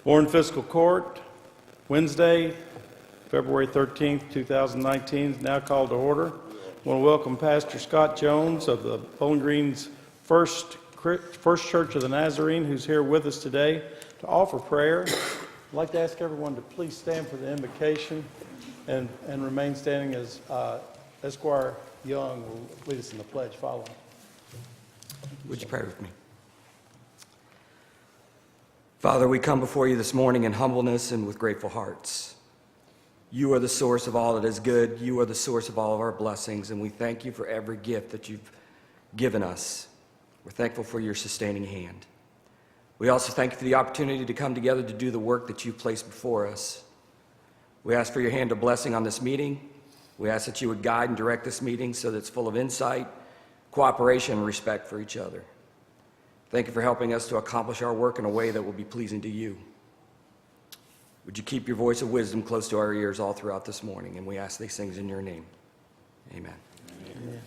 Warren Fiscal Court, Wednesday, February 13th, 2019, is now called to order. I want to welcome Pastor Scott Jones of the Bowling Green's First Church of the Nazarene, who's here with us today to offer prayer. I'd like to ask everyone to please stand for the invocation and remain standing as Esquire Young will lead us in the pledge following. Would you pray with me? Father, we come before you this morning in humbleness and with grateful hearts. You are the source of all that is good. You are the source of all of our blessings, and we thank you for every gift that you've given us. We're thankful for your sustaining hand. We also thank you for the opportunity to come together to do the work that you've placed before us. We ask for your hand of blessing on this meeting. We ask that you would guide and direct this meeting so that it's full of insight, cooperation, and respect for each other. Thank you for helping us to accomplish our work in a way that will be pleasing to you. Would you keep your voice of wisdom close to our ears all throughout this morning? And we ask these things in your name. Amen. Amen.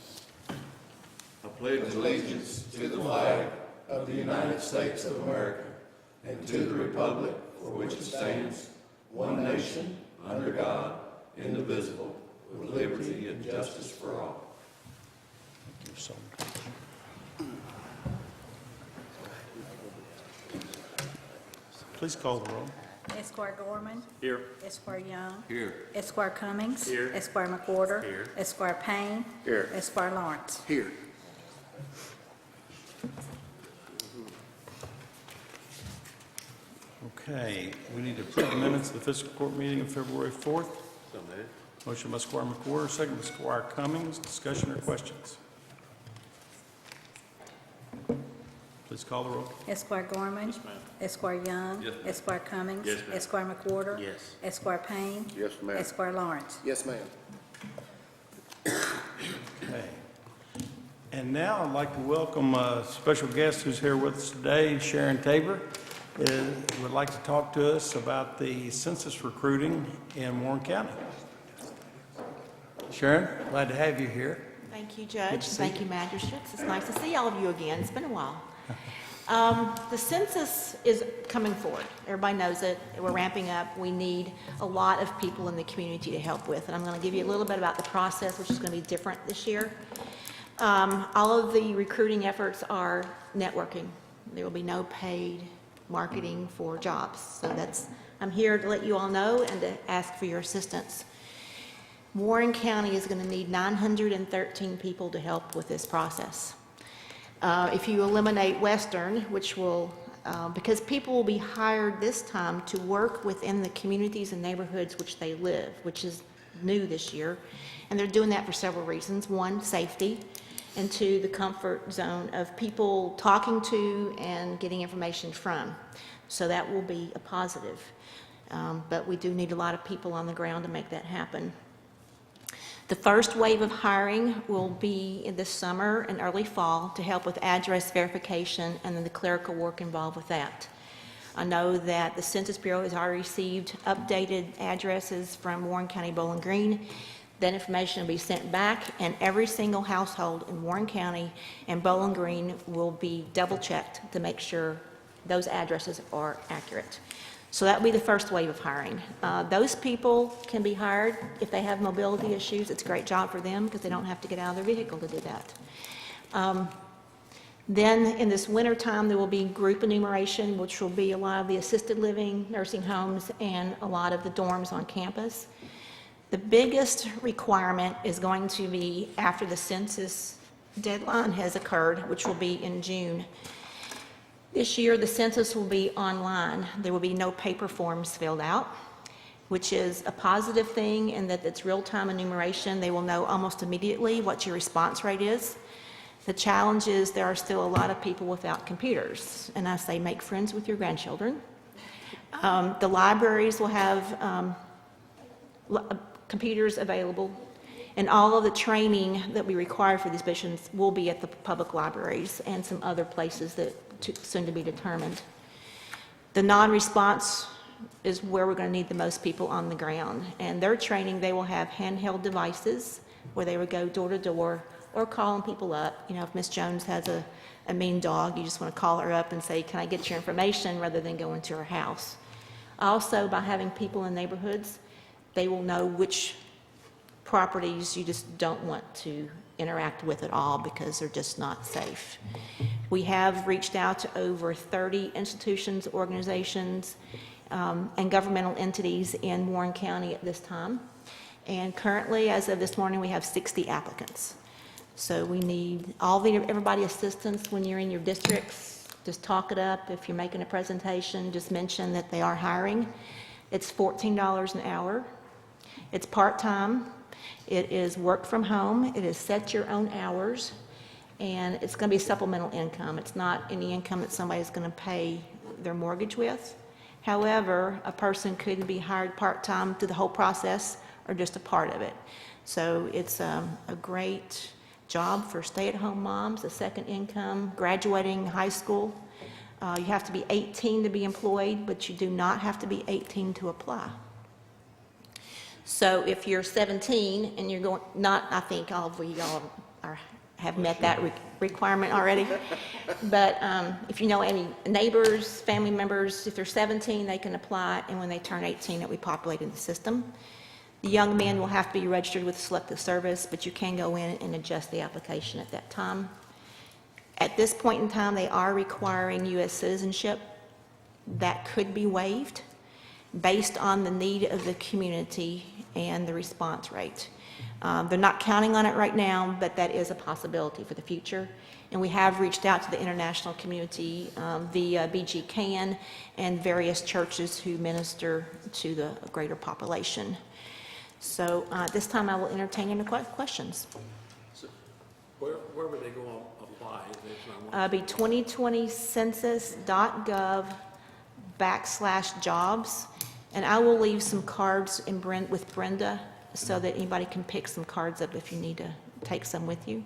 I pledge allegiance to the flag of the United States of America and to the republic for which it stands, one nation, under God, indivisible, with liberty and justice for all. Thank you so much. Please call the roll. Esquire Gorman. Here. Esquire Young. Here. Esquire Cummings. Here. Esquire McWhorter. Here. Esquire Payne. Here. Esquire Lawrence. Here. Okay, we need to approve the minutes of the fiscal court meeting of February 4th. Motion by Squire McWhorter, second by Squire Cummings. Discussion or questions? Please call the roll. Esquire Gorman. Yes, ma'am. Esquire Young. Yes, ma'am. Esquire Cummings. Yes, ma'am. Esquire McWhorter. Yes. Esquire Payne. Yes, ma'am. Esquire Lawrence. Yes, ma'am. Okay. And now I'd like to welcome a special guest who's here with us today, Sharon Tabor. Would like to talk to us about the census recruiting in Warren County. Sharon, glad to have you here. Thank you, Good Judge. to see Thank you. you, Magistrates. It's nice to see all of you again. It's been a while. The census is coming forward. Everybody knows it. We're ramping up. We need a lot of people in the community to help with. And I'm going to give you a little bit about the process, which is going to be different this year. All of the recruiting efforts are networking. There will be no paid marketing for jobs. So I'm here to let you all know and to ask for your assistance. Warren County is going to need 913 people to help with this process. If you eliminate Western, which will, because people will be hired this time to work within the communities and neighborhoods which they live, which is new this year. And they're doing that for several reasons. One, safety, and two, the comfort zone of people talking to and getting information from. So that will be a positive. But we do need a lot of people on the ground to make that happen. The first wave of hiring will be in this summer and early fall to help with address verification and then the clerical work involved with that. I know that the Census Bureau has already received updated addresses from Warren County Bowling Green. That information will be sent back, and every single household in Warren County and Bowling Green will be double-checked to make sure those addresses are accurate. So that will be the first wave of hiring. Those people can be hired if they have mobility issues. It's a great job for them because they don't have to get out of their vehicle to do that. Then in this winter time, there will be group enumeration, which will be a lot of the assisted living, nursing homes, and a lot of the dorms on campus. The biggest requirement is going to be after the census deadline has occurred, which will be in June. This year, the census will be online. There will be no paper forms filled out, which is a positive thing in that it's real-time enumeration. They will know almost immediately what your response rate is. The challenge is there are still a lot of people without computers, and I say make friends with your grandchildren. The libraries will have computers available, and all of the training that we require for these positions will be at the public libraries and some other places that soon to be determined. The non-response is where we're going to need the most people on the ground, and their training, they will have handheld devices where they would go door to door or calling people up. You know, if Miss Jones has a mean dog, you just want to call her up and say, can I get your information, rather than going to her house. Also, by having people in neighborhoods, they will know which properties you just don't want to interact with at all because they're just not safe. We have reached out to over 30 institutions, organizations, and governmental entities in Warren County at this time. And currently, as of this morning, we have 60 applicants. So we need everybody assistance when you're in your districts. Just talk it up. If you're making a presentation, just mention that they are hiring. It's $14 an hour. It's part-time. It is work from home. It is set your own hours. And it's going to be supplemental income. It's not any income that somebody's going to pay their mortgage with. However, a person could be hired part-time through the whole process or just a part of it. So it's a great job for stay-at-home moms, a second income, graduating high school. You have to be 18 to be employed, but you do not have to be 18 to apply. So if you're 17 and you're going, I think all of y'all have met that requirement already. But if you know any neighbors, family members, if they're 17, they can apply, and when they turn 18, it will be populated in the system. The young men will have to be registered with the Selective Service, but you can go in and adjust the application at that time. At this point in time, they are requiring U.S. citizenship. That could be waived based on the need of the community and the response rate. They're not counting on it right now, but that is a possibility for the future. And we have reached out to the international community via BG CAN and various churches who minister to the greater population. So at this time, I will entertain any questions. So where would they go and apply? Be 2020census.gov/jobs. And I will leave some cards with Brenda so that anybody can pick some cards up if you need to take some with you.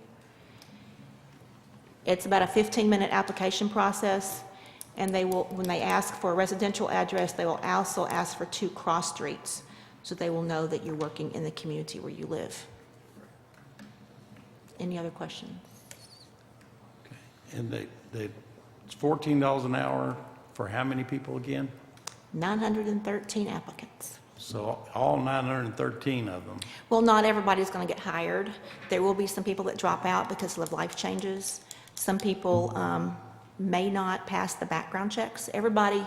It's about a 15-minute application process, and they will, when they ask for a residential address, they will also ask for 2 cross streets, so they will know that you're working in the community where you live. Any other questions? And it's $14 an hour for how many people again? 913 applicants. So all 913 of them. Well, not everybody's going to get hired. There will be some people that drop out because of life changes. Some people may not pass the background checks. Everybody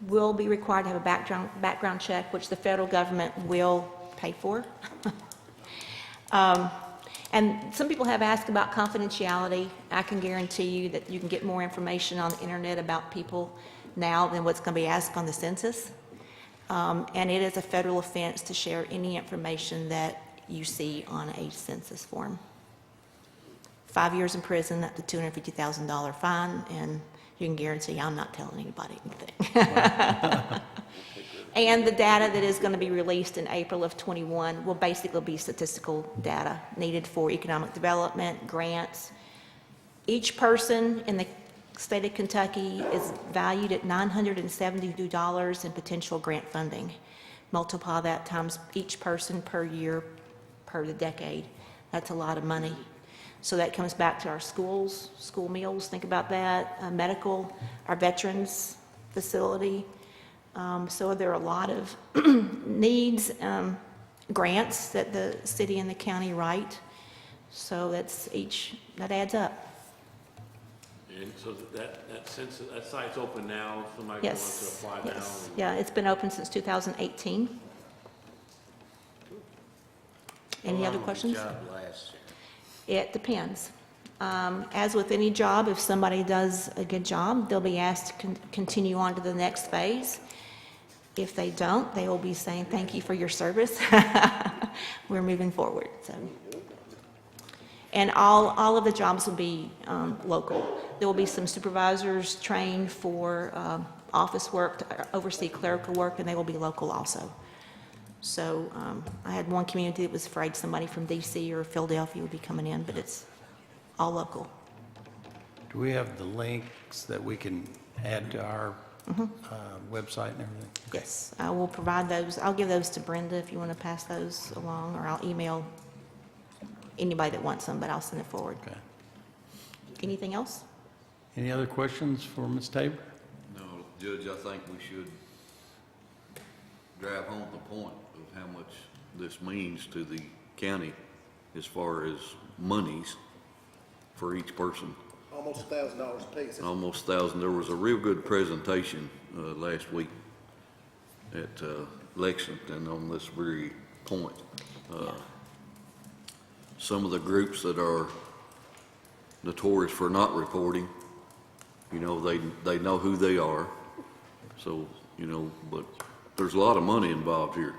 will be required to have a background check, which the federal government will pay for. And some people have asked about confidentiality. I can guarantee you that you can get more information on the internet about people now than what's going to be asked on the census. And it is a federal offense to share any information that you see on a census form. 5 years in prison, up to $250,000 fine, and you can guarantee I'm not telling anybody anything. And the data that is going to be released in April of '21 will basically be statistical data needed for economic development, grants. Each person in the state of Kentucky is valued at $972 in potential grant funding. Multiply that times each person per year, per the decade. That's a lot of money. So that comes back to our schools, school meals, think about that, medical, our veterans facility. So there are a lot of needs, grants that the city and the county write. So that adds up. And so that census, that site's open now, somebody wants to Yes, apply now? yes. Yeah, it's been open since 2018. Any other questions? Job lasts. It depends. As with any job, if somebody does a good job, they'll be asked to continue on to the next phase. If they don't, they will be saying, thank you for your service. We're moving forward. So, and all of the jobs will be local. There will be some supervisors trained for office work, to oversee clerical work, and they will be local also. So I had one community that was afraid somebody from DC or Philadelphia would be coming in, but it's all local. Do we have the links that we can add to our website and everything? Yes, I will provide those. I'll give those to Brenda if you want to pass those along, or I'll email anybody that wants them, but I'll send it forward. Okay. Anything else? Any other questions for Ms. Tabor? No, Judge, I think we should drive home the point of how much this means to the county as far as monies for each person. Almost $1,000 apiece. Almost 1,000. There was a real good presentation last week at Lexington on this very point. Some of the groups that are notorious for not reporting, you know, they know who they are. So, you know, but there's a lot of money involved here.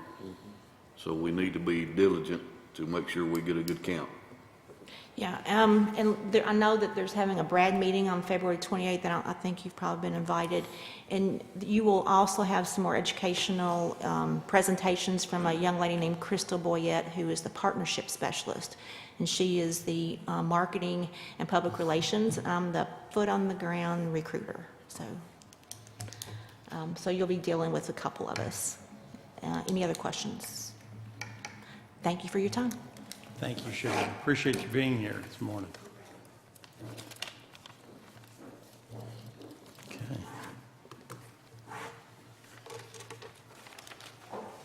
So we need to be diligent to make sure we get a good count. Yeah, and I know that there's having a Brad meeting on February 28th, and I think you've probably been invited. And you will also have some more educational presentations from a young lady named Crystal Boyette, who is the partnership specialist. And she is the marketing and public relations, and I'm the foot on the ground recruiter. So you'll be dealing with a couple of us. Any other questions? Thank you for your time. Thank you, Sharon. Appreciate you being here this morning. Okay.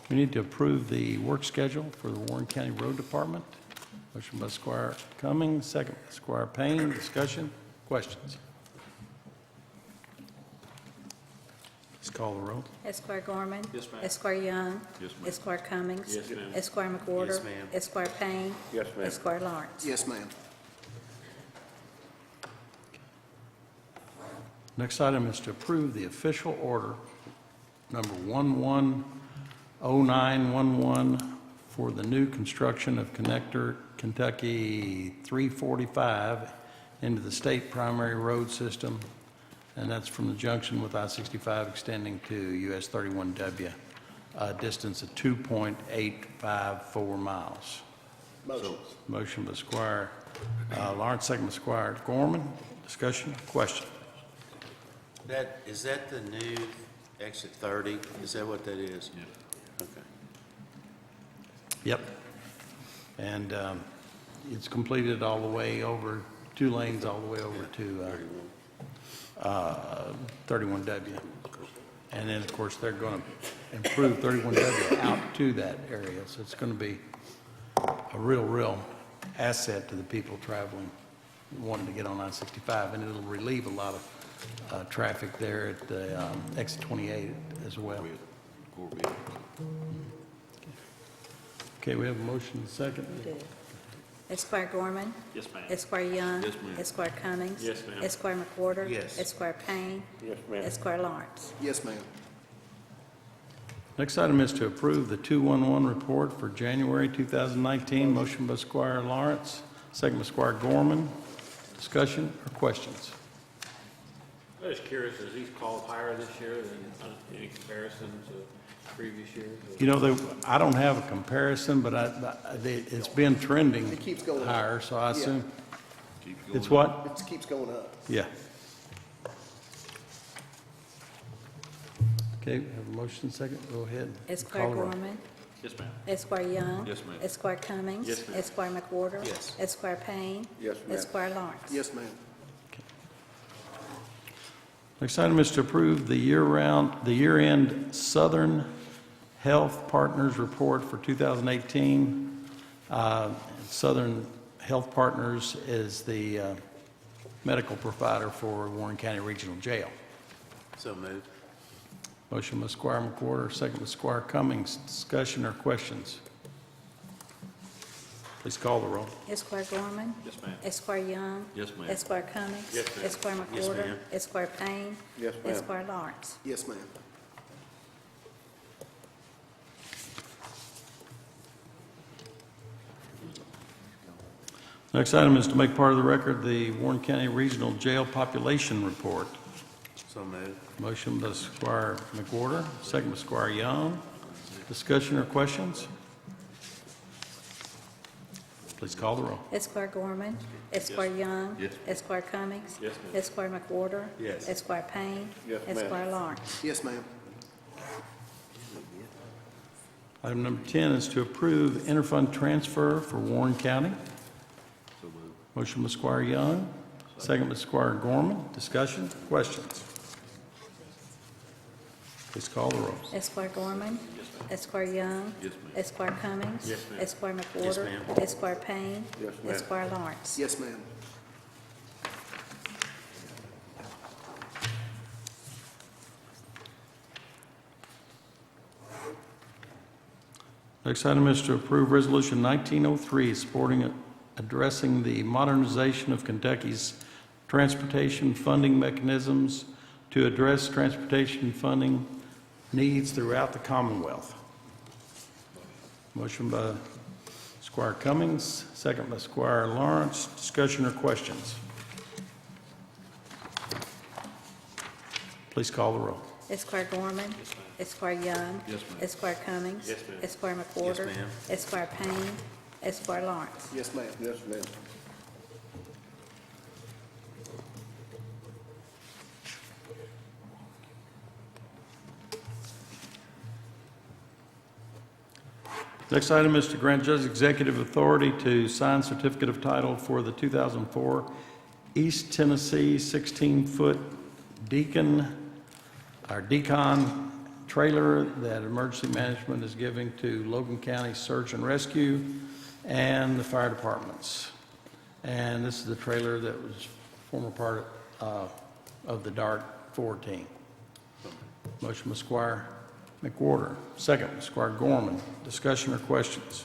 We need to approve the work schedule for the Warren County Road Department. Motion by Squire Cummings, second by Squire Payne. Discussion, questions? Please call the roll. Esquire Gorman. Yes, ma'am. Esquire Young. Yes, ma'am. Esquire Cummings. Yes, ma'am. Esquire McWhorter. Yes, ma'am. Esquire Payne. Yes, ma'am. Esquire Lawrence. Yes, ma'am. Next item is to approve the official order number 110911 for the new construction of Connector Kentucky 345 into the state primary road system, and that's from the junction with I-65 extending to US 31W, a distance of 2.854 miles. Motion. Motion by Squire Lawrence, second by Squire Gorman. Discussion, question? Is that the new exit 30? Is that what that is? Yeah. Okay. Yep. And it's completed all the way over, 2 lanes all the way over to 31W. And then, of course, they're going to improve 31W out to that area. So it's going to be a real asset to the people traveling, wanting to get on I-65. And it'll relieve a lot of traffic there at the exit 28 as well. Okay, we have a motion and a second. Esquire Gorman. Yes, ma'am. Esquire Young. Yes, ma'am. Esquire Cummings. Yes, ma'am. Esquire McWhorter. Yes. Esquire Payne. Yes, ma'am. Esquire Lawrence. Yes, ma'am. Next item is to approve the 211 report for January 2019. Motion by Squire Lawrence, second by Squire Gorman. Discussion or questions? I was curious, is these called higher this year than any comparison to previous years? You know, I don't have a comparison, but it's been trending It keeps going up. higher, so I Yeah. assume, Keeps going it's up. what? It keeps going up. Yeah. Okay, we have a motion second, go ahead. Esquire Call the roll. Gorman. Yes, ma'am. Esquire Young. Yes, ma'am. Esquire Cummings. Yes, ma'am. Esquire McWhorter. Yes. Esquire Payne. Yes, ma'am. Esquire Lawrence. Yes, ma'am. Next item is to approve the year-end Southern Health Partners Report for 2018. Southern Health Partners is the medical provider for Warren County Regional Jail. So moved. Motion by Squire McWhorter, second by Squire Cummings. Discussion or questions? Please call the roll. Esquire Gorman. Yes, ma'am. Esquire Young. Yes, ma'am. Esquire Cummings. Yes, ma'am. Esquire Yes, McWhorter. ma'am. Esquire Payne. Yes, ma'am. Esquire Lawrence. Yes, ma'am. Next item is to make part of the record the Warren County Regional Jail Population Report. So moved. Motion by Squire McWhorter, second by Squire Young. Discussion or questions? Please call the roll. Esquire Gorman. Esquire Young. Yes. Esquire Cummings. Yes, ma'am. Esquire McWhorter. Yes. Esquire Payne. Yes, ma'am. Esquire Lawrence. Yes, ma'am. Item number 10 is to approve interfund transfer for Warren County. So moved. Motion by Squire Young, second by Squire Gorman. Discussion, questions? Please call the roll. Esquire Gorman. Esquire Young. Yes, ma'am. Esquire Cummings. Yes, ma'am. Esquire McWhorter. Yes, ma'am. Esquire Payne. Yes, ma'am. Esquire Lawrence. Yes, ma'am. Next item is to approve Resolution 1903, supporting addressing the modernization of Kentucky's transportation funding mechanisms to address transportation funding needs throughout the Commonwealth. Motion by Squire Cummings, second by Squire Lawrence. Discussion or questions? Please call the roll. Esquire Gorman. Esquire Young. Yes, ma'am. Esquire Cummings. Yes, ma'am. Esquire McWhorter. Yes, ma'am. Esquire Payne. Esquire Lawrence. Yes, ma'am. Yes, ma'am. Next item is to grant judge executive authority to sign certificate of title for the 2004 East Tennessee 16-foot Decon trailer that emergency management is giving to Logan County Search and Rescue and the fire departments. And this is the trailer that was former part of the DART 4 team. Motion by Squire McWhorter, second by Squire Gorman. Discussion or questions?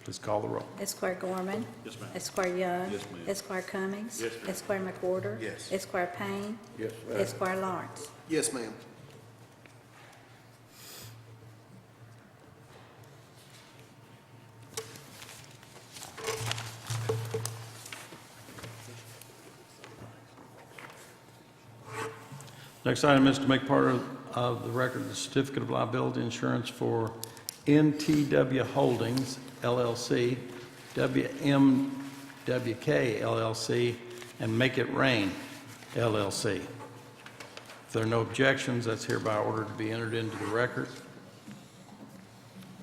Please call the roll. Esquire Gorman. Yes, ma'am. Esquire Young. Yes, ma'am. Esquire Cummings. Yes, ma'am. Esquire McWhorter. Yes. Esquire Payne. Yes, ma'am. Esquire Lawrence. Yes, ma'am. Next item is to make part of the record the certificate of liability insurance for NTW Holdings LLC, WMWK LLC, and Make It Rain LLC. If there are no objections, that's hereby ordered to be entered into the record.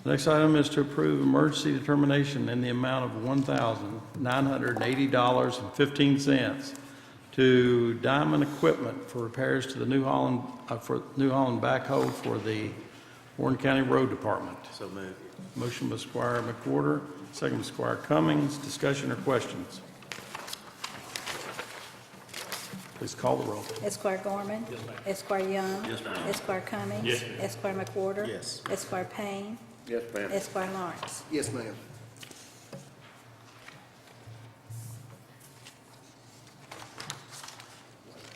The next item is to approve emergency determination in the amount of $1,980.15 to Diamond Equipment for repairs to the New Holland backhoe for the Warren County Road Department. So moved. Motion by Squire McWhorter, second by Squire Cummings. Discussion or questions? Please call the roll. Esquire Gorman. Yes, ma'am. Esquire Young. Yes, ma'am. Esquire Cummings. Yes, ma'am. Esquire McWhorter. Yes. Esquire Payne. Yes, ma'am. Esquire Lawrence. Yes, ma'am.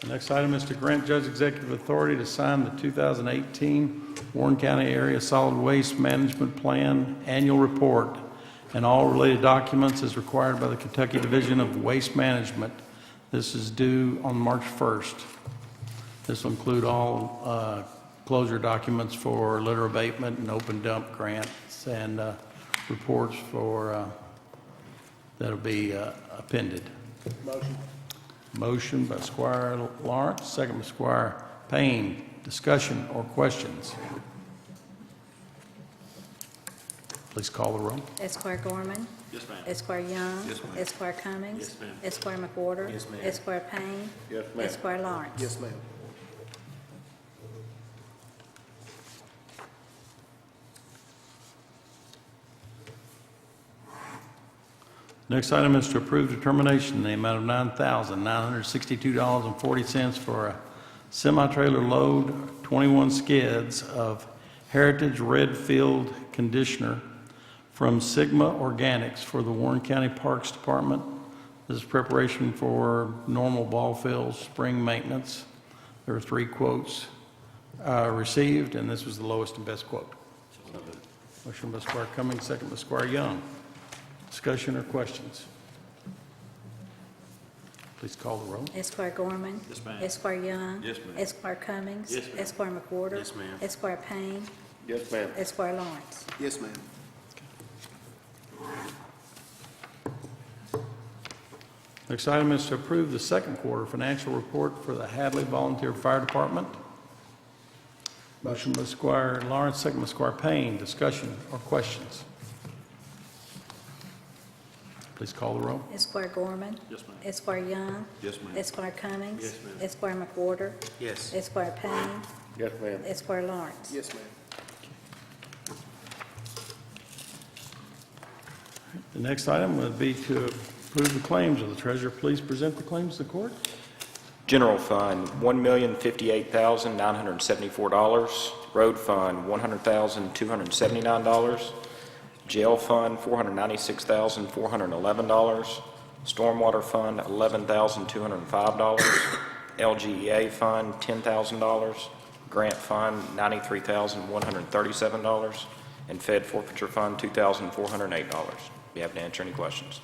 The next item is to grant judge executive authority to sign the 2018 Warren County Area Solid Waste Management Plan Annual Report and all related documents as required by the Kentucky Division of Waste Management. This is due on March 1st. This will include all closure documents for litter abatement and open dump grants and reports for that'll be appended. Motion. Motion by Squire Lawrence, second by Squire Payne. Discussion or questions? Please call the roll. Esquire Gorman. Yes, ma'am. Esquire Young. Yes, ma'am. Esquire Cummings. Yes, ma'am. Esquire McWhorter. Yes, ma'am. Esquire Payne. Yes, ma'am. Esquire Lawrence. Yes, ma'am. Next item is to approve determination in the amount of $9,962.40 for a semi-trailer load, 21 skids of Heritage Redfield conditioner from Sigma Organics for the Warren County Parks Department. This is preparation for normal ball fields, spring maintenance. There are 3 quotes received, and this was the lowest and best quote. Motion by Squire Cummings, second by Squire Young. Discussion or questions? Please call the roll. Esquire Gorman. Yes, ma'am. Esquire Young. Yes, ma'am. Esquire Cummings. Yes, ma'am. Esquire McWhorter. Yes, ma'am. Esquire Payne. Yes, ma'am. Esquire Lawrence. Yes, ma'am. Next item is to approve the second quarter financial report for the Hadley Volunteer Fire Department. Motion by Squire Lawrence, second by Squire Payne. Discussion or questions? Please call the roll. Esquire Gorman. Yes, ma'am. Esquire Young. Yes, ma'am. Esquire Cummings. Yes, ma'am. Esquire McWhorter. Yes. Esquire Payne. Yes, ma'am. Esquire Lawrence. Yes, ma'am. The next item would be to approve the claims. Will the treasurer please present the claims to the court? General Fund, $1,058,974. Road Fund, $100,279. Jail Fund, $496,411. Stormwater Fund, $11,205. LGEA Fund, $10,000. Grant Fund, $93,137. And Fed Forfeiture Fund, $2,408. Be happy to answer any questions.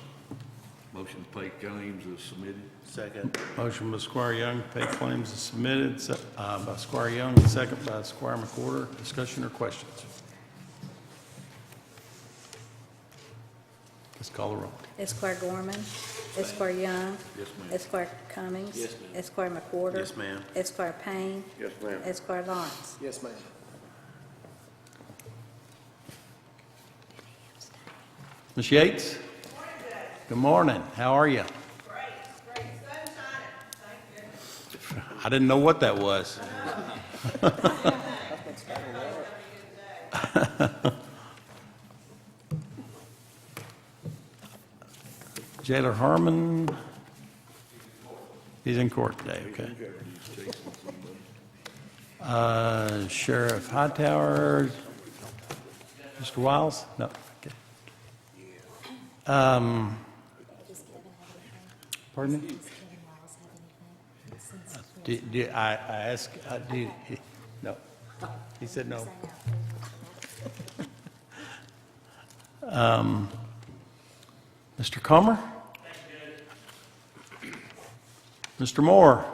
Motion to pay claims is submitted. Second. Motion by Squire Young, to pay claims is submitted by Squire Young, and second by Squire McWhorter. Discussion or questions? Let's call the roll. Esquire Gorman. Esquire Young. Yes, ma'am. Esquire Cummings. Yes, ma'am. Esquire McWhorter. Yes, ma'am. Esquire Payne. Yes, ma'am. Esquire Lawrence. Yes, ma'am. Ms. Yates? Good morning. How are you? Great, sun shining, thank goodness. I didn't know what that was. Jailer Harmon? He's in court today, okay. Sheriff Hightower? Mr. Wiles? No, okay. Pardon me? I asked, no. He said no. Mr. Comer? Mr. Moore?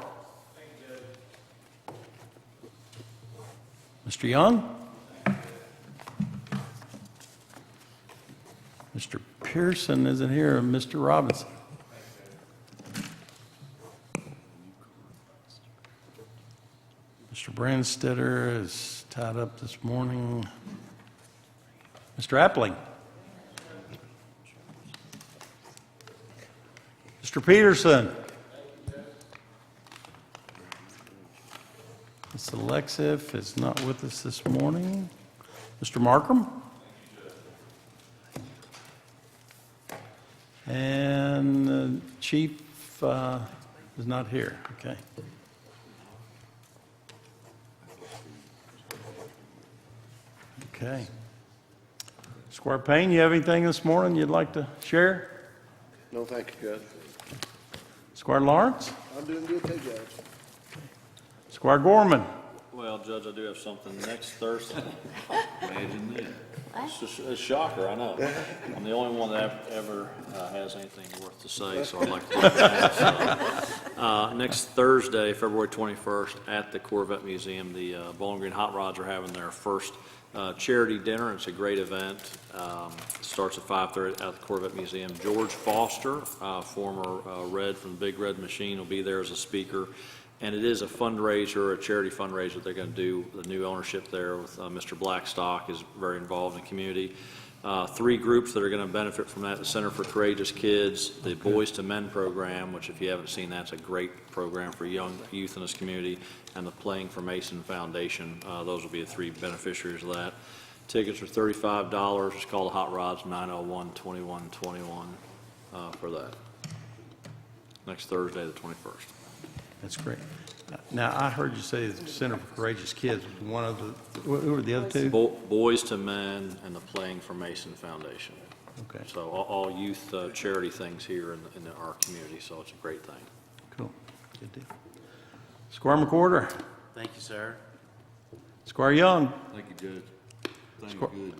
Mr. Young? Mr. Pearson isn't here. Mr. Robinson? Mr. Brandstetter is tied up this morning. Mr. Appling? Mr. Peterson? Ms. Alexif is not with us this morning. Mr. Markham? And the chief is not here, okay. Okay. Squire Payne, you have anything this morning you'd like to share? No, thank you, Judge. Squire Lawrence? I'm doing good too, Judge. Squire Gorman? Well, Judge, I do have something next Thursday. Imagine that. It's just a shocker, I know. I'm the only one that ever has anything worth to say, so I'd like to do that. So, next Thursday, February 21st, at the Corvette Museum, the Bowling Green Hot Rods are having their first charity dinner. It's a great event. Starts at 5:30 at the Corvette Museum. George Foster, former Red from the Big Red Machine, will be there as a speaker. And it is a fundraiser, a charity fundraiser they're going to do. The new ownership there with Mr. Blackstock is very involved in the community. 3 groups that are going to benefit from that: the Center for Courageous Kids, the Boys to Men program, which if you haven't seen, that's a great program for young youth in this community, and the Playing for Mason Foundation. Those will be the 3 beneficiaries of that. Tickets are $35. It's called the Hot Rods, 901-2121 for that. Next Thursday, the 21st. That's great. Now, I heard you say the Center for Courageous Kids was one of the, who were the other 2? Boys to Men and the Playing for Mason Foundation. Okay, So all youth charity things here in our community, so it's a great thing. cool. Good deal. Squire McWhorter? Thank you, sir. Squire Young? Thank you, Judge. Things Squire- good.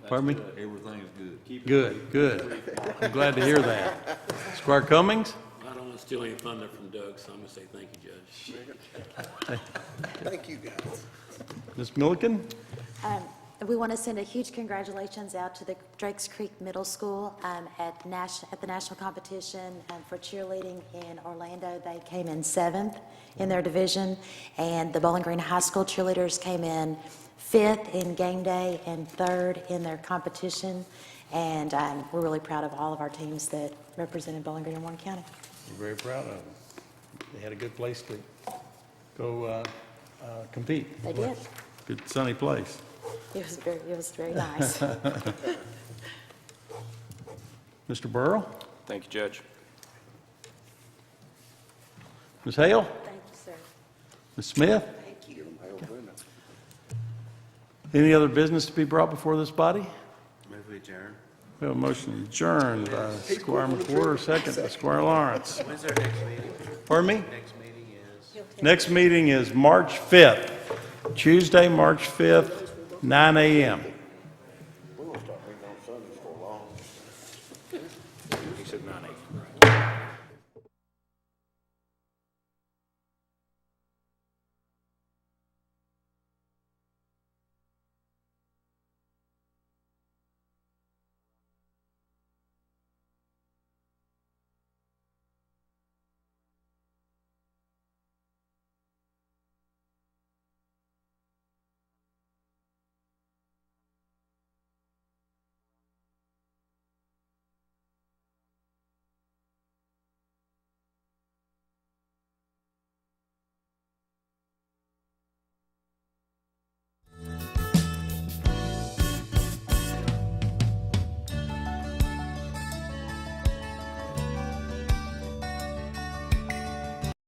Pardon me? Everything's good. Good, good. I'm glad to hear that. Squire Cummings? I don't want to steal any thunder from Doug, so I'm going to say thank you, Judge. Thank you, guys. Ms. Milliken? We want to send a huge congratulations out to the Drakes Creek Middle School at the national competition for cheerleading in Orlando. They came in 7th in their division, and the Bowling Green High School cheerleaders came in 5th in game day and 3rd in their competition. And we're really proud of all of our teams that represented Bowling Green and Warren County. We're very proud of them. They had a good place to go compete. They did. Good sunny place. It was very nice. Mr. Burrow? Thank you, Judge. Ms. Hale? Thank you, sir. Ms. Smith? Any other business to be brought before this body? Move we adjourn. We have a motion adjourned by Squire McWhorter, second by Squire Lawrence. When's our next meeting? Pardon me? Next meeting is? Next meeting is March 5th, Tuesday, March 5th, 9 a.m. We're gonna start meeting on Sundays for long. He said 9/8.